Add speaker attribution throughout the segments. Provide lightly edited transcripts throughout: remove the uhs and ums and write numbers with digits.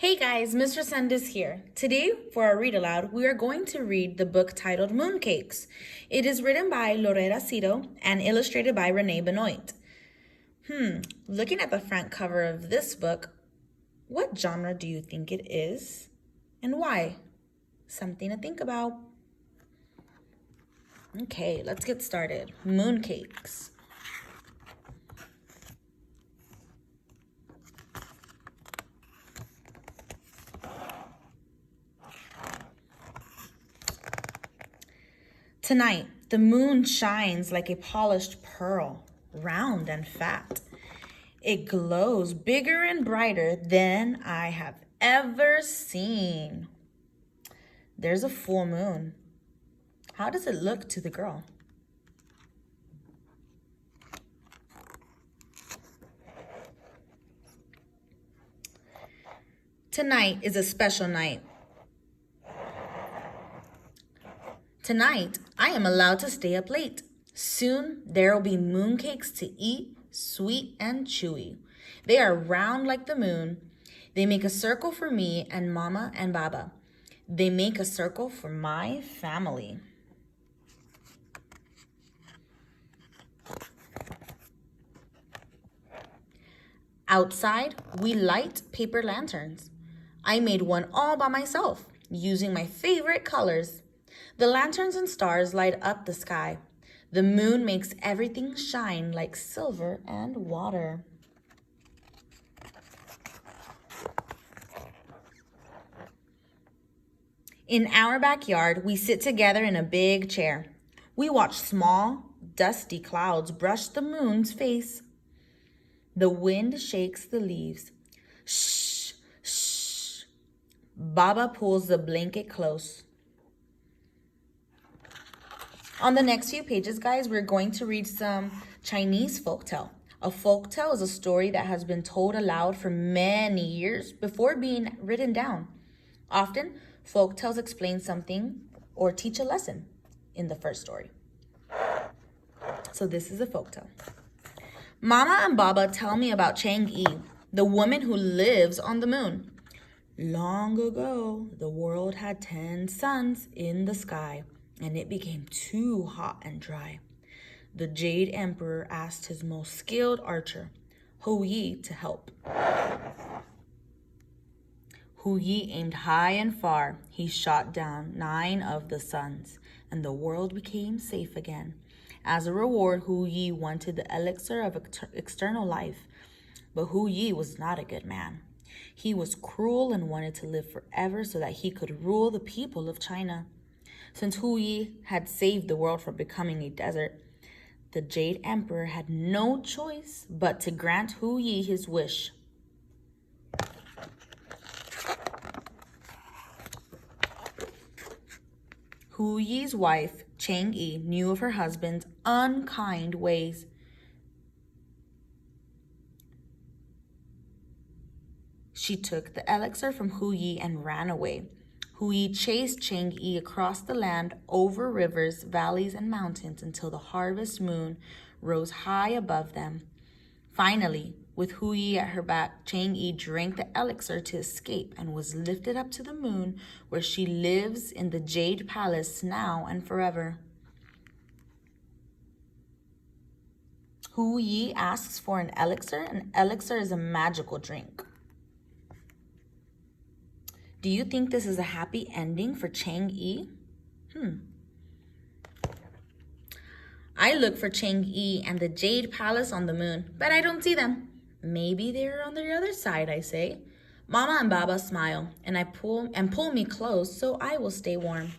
Speaker 1: Hey guys, Mr. Sandis here. Today, for our read aloud, we are going to read the book titled Mooncakes. It is written by Loretta Cito and illustrated by Renee Benoit. Looking at the front cover of this book, what genre do you think it is and why? Something to think about. Okay, let's get started. Mooncakes. Tonight, the moon shines like a polished pearl, round and fat. It glows bigger and brighter than I have ever seen. There's a full moon. How does it look to the girl? Tonight is a special night. Tonight, I am allowed to stay up late. Soon, there will be mooncakes to eat, sweet and chewy. They are round like the moon. They make a circle for me and Mama and Baba. They make a circle for my family. Outside, we light paper lanterns. I made one all by myself, using my favorite colors. The lanterns and stars light up the sky. The moon makes everything shine like silver and water. In our backyard, we sit together in a big chair. We watch small, dusty clouds brush the moon's face. The wind shakes the leaves. Shh, shh. Baba pulls the blanket close. On the next few pages, guys, we're going to read some Chinese folktale. A folktale is a story that has been told aloud for many years before being written down. Often, folktales explain something or teach a lesson in the first story. So this is a folktale. Mama and Baba tell me about Chang'e, the woman who lives on the moon. Long ago, the world had 10 suns in the sky, and it became too hot and dry. The Jade Emperor asked his most skilled archer, Hu Yi, to help. Hu Yi aimed high and far. He shot down 9 of the suns, and the world became safe again. As a reward, Hu Yi wanted the elixir of external life, but Hu Yi was not a good man. He was cruel and wanted to live forever so that he could rule the people of China. Since Hu Yi had saved the world from becoming a desert, the Jade Emperor had no choice but to grant Hu Yi his wish. Hu Yi's wife, Chang'e, knew of her husband's unkind ways. She took the elixir from Hu Yi and ran away. Hu Yi chased Chang'e across the land, over rivers, valleys, and mountains until the harvest moon rose high above them. Finally, with Hu Yi at her back, Chang'e drank the elixir to escape and was lifted up to the moon, where she lives in the Jade Palace now and forever. Hu Yi asks for an elixir. An elixir is a magical drink. Do you think this is a happy ending for Chang'e? I look for Chang'e and the Jade Palace on the moon, but I don't see them. Maybe they're on the other side, I say. Mama and Baba smile, and pull me close so I will stay warm.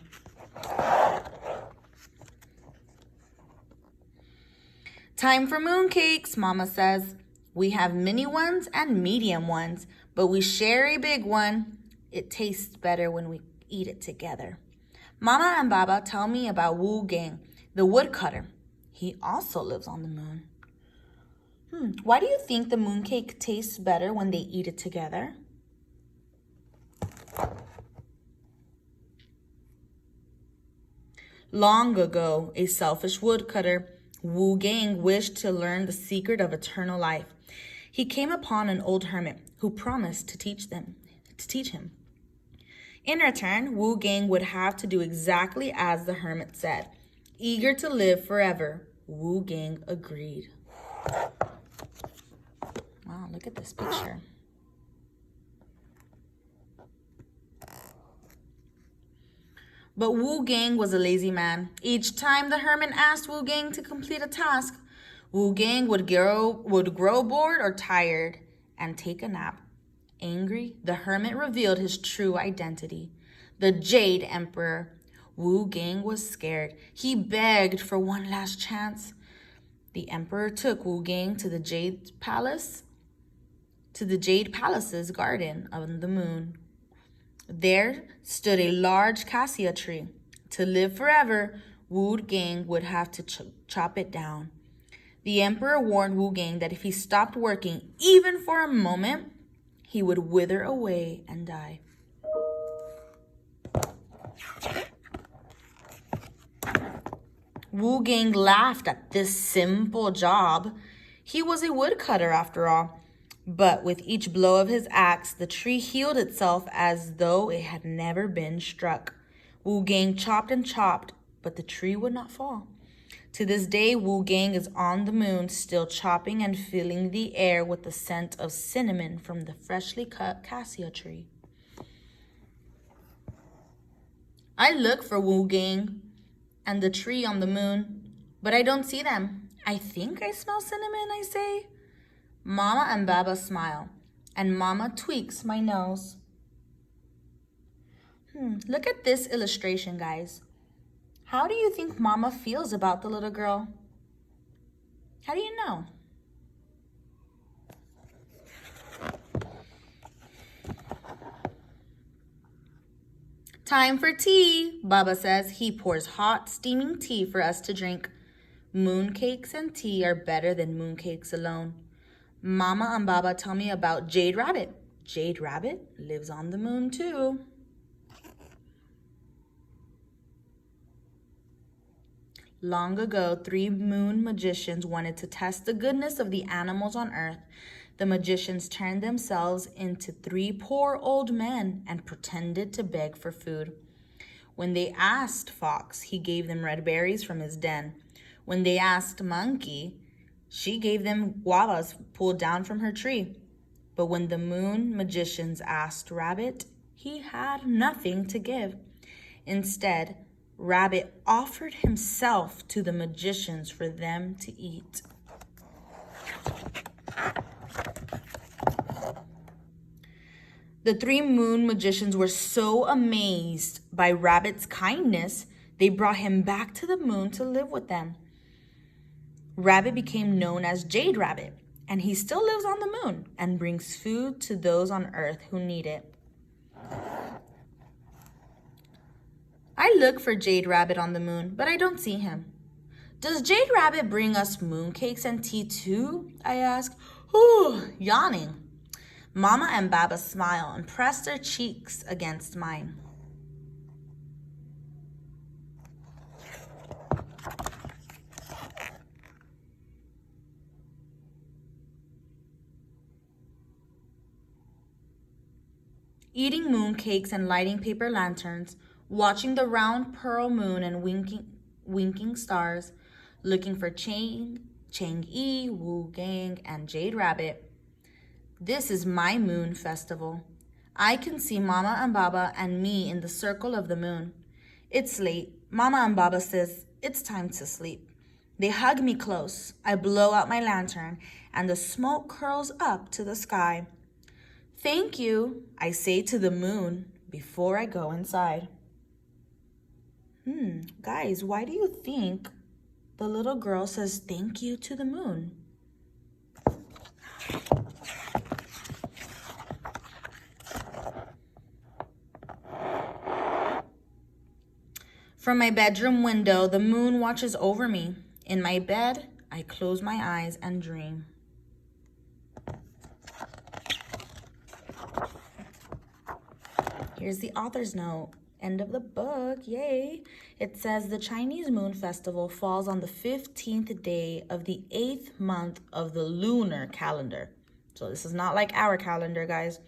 Speaker 1: Time for mooncakes, Mama says. We have mini ones and medium ones, but we share a big one. It tastes better when we eat it together. Mama and Baba tell me about Wu Gang, the woodcutter. He also lives on the moon. Why do you think the mooncake tastes better when they eat it together? Long ago, a selfish woodcutter, Wu Gang, wished to learn the secret of eternal life. He came upon an old hermit who promised to teach to teach him. In return, Wu Gang would have to do exactly as the hermit said. Eager to live forever, Wu Gang agreed. Wow, look at this picture. But Wu Gang was a lazy man. Each time the hermit asked Wu Gang to complete a task, Wu Gang would grow bored or tired and take a nap. Angry, the hermit revealed his true identity, the Jade Emperor. Wu Gang was scared. He begged for one last chance. The emperor took Wu Gang to the Jade Palace's garden on the moon. There stood a large cassia tree. To live forever, Wu Gang would have to chop it down. The emperor warned Wu Gang that if he stopped working even for a moment, he would wither away and die. Wu Gang laughed at this simple job. He was a woodcutter after all. But with each blow of his axe, the tree healed itself as though it had never been struck. Wu Gang chopped and chopped, but the tree would not fall. To this day, Wu Gang is on the moon, still chopping and filling the air with the scent of cinnamon from the freshly cut cassia tree. I look for Wu Gang and the tree on the moon, but I don't see them. I think I smell cinnamon, I say. Mama and Baba smile, and Mama tweaks my nose. Look at this illustration, guys. How do you think Mama feels about the little girl? How do you know? Time for tea, Baba says. He pours hot, steaming tea for us to drink. Mooncakes and tea are better than mooncakes alone. Mama and Baba tell me about Jade Rabbit. Jade Rabbit lives on the moon too. Long ago, 3 moon magicians wanted to test the goodness of the animals on Earth. The magicians turned themselves into 3 poor old men and pretended to beg for food. When they asked Fox, he gave them red berries from his den. When they asked Monkey, she gave them guavas pulled down from her tree. But when the moon magicians asked Rabbit, he had nothing to give. Instead, Rabbit offered himself to the magicians for them to eat. The 3 moon magicians were so amazed by Rabbit's kindness, they brought him back to the moon to live with them. Rabbit became known as Jade Rabbit, and he still lives on the moon and brings food to those on Earth who need it. I look for Jade Rabbit on the moon, but I don't see him. Does Jade Rabbit bring us mooncakes and tea too? I ask, yawning. Mama and Baba smile and press their cheeks against mine. Eating mooncakes and lighting paper lanterns, watching the round pearl moon and winking stars, looking for Chang'e, Wu Gang, and Jade Rabbit. This is my moon festival. I can see Mama and Baba and me in the circle of the moon. It's late. Mama and Baba says, it's time to sleep. They hug me close. I blow out my lantern, and the smoke curls up to the sky. Thank you, I say to the moon before I go inside. Guys, why do you think the little girl says thank you to the moon? From my bedroom window, the moon watches over me. In my bed, I close my eyes and dream. Here's the author's note. End of the book, yay. It says the Chinese Moon Festival falls on the 15th day of the 8th month of the lunar calendar. So this is not like our calendar, guys.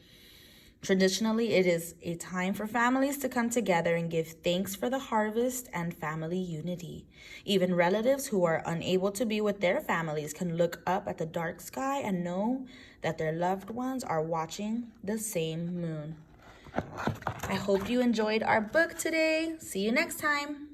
Speaker 1: Traditionally, it is a time for families to come together and give thanks for the harvest and family unity. Even relatives who are unable to be with their families can look up at the dark sky and know that their loved ones are watching the same moon. I hope you enjoyed our book today. See you next time.